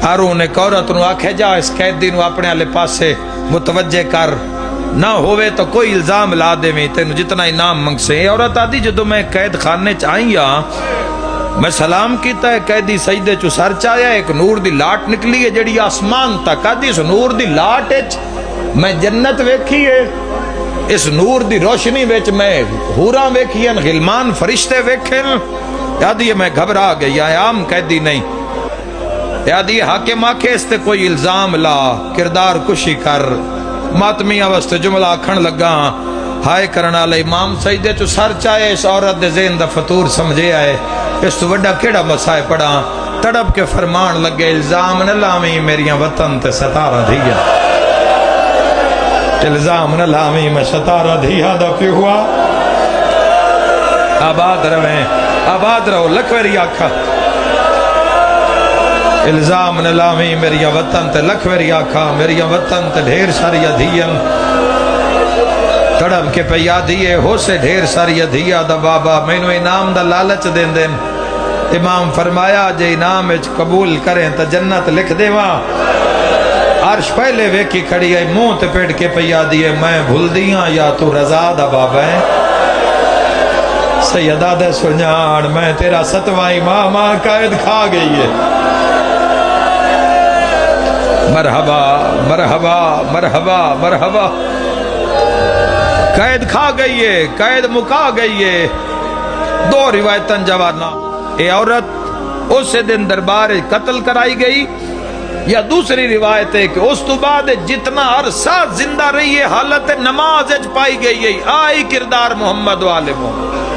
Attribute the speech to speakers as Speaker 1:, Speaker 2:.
Speaker 1: ہارون ایک عورت نو آکھے جا اس قیدی نو اپنے والے پاسے متوجہ کر، نہ ہوئے تو کوئی الزام لا دے میں تینو جتنا انعام منگ سے. عورت آدھی جدو میں قید خانے چاہیے میں سلام کیتا ہے، قیدی سجدے چو سر چایا، ایک نور دی لاٹ نکلی ہے جڑی آسمان تک. آدھی اس نور دی لاٹ میں جنت ویکھی ہے، اس نور دی روشنی ویچ میں حوراں ویکھین، غلمان فرشتے ویکھن. آدھی میں گھبرا گئی، عام قیدی نہیں. آدھی حاکم آکھے اس تے کوئی الزام لا، کردار کشی کر. ماتمی آوستے جملہ آکھن لگا، ہائے کرنا لے امام سجدے چو سر چاہے، اس عورت دے ذہن دا فطور سمجھے آئے، اس تو وڈا کیڑا مسائے پڑا. تڑپ کے فرمان لگے، الزام نہ لامی میریاں وطن تے ستارہ دھیا. الزام نہ لامی میں ستارہ دھیا دا کیوں ہوا. آباد رویں، آباد رہو، لکھوری آکھا. الزام نہ لامی میریاں وطن تے لکھوری آکھا، میریاں وطن تے ڈھیر ساری دھیاں. تڑپ کے پہ یادیے ہو سے ڈھیر ساری دھیا دا بابا میں نو انعام دا لالچ دین دین. امام فرمایا جے انعام اچ قبول کریں تا جنت لکھ دے وہاں. عرش پہلے ویکھی کھڑی ہے، منہ تے پیڑ کے پہ یادیے میں بھول دیاں یا تو رضا دا بابا ہے. سیدہ دے سنیان میں تیرا ستواں امام قید کھا گئی ہے. مرحبا مرحبا مرحبا مرحبا. قید کھا گئی ہے، قید مکا گئی ہے. دو روایتاں جوانا، اے عورت اس دن دربار قتل کرائی گئی، یا دوسری روایت ہے کہ اس تو بعد جتنا عرصہ زندہ رہی ہے حالت نماز پائی گئی ہے. آئی کردار محمد والے محمد.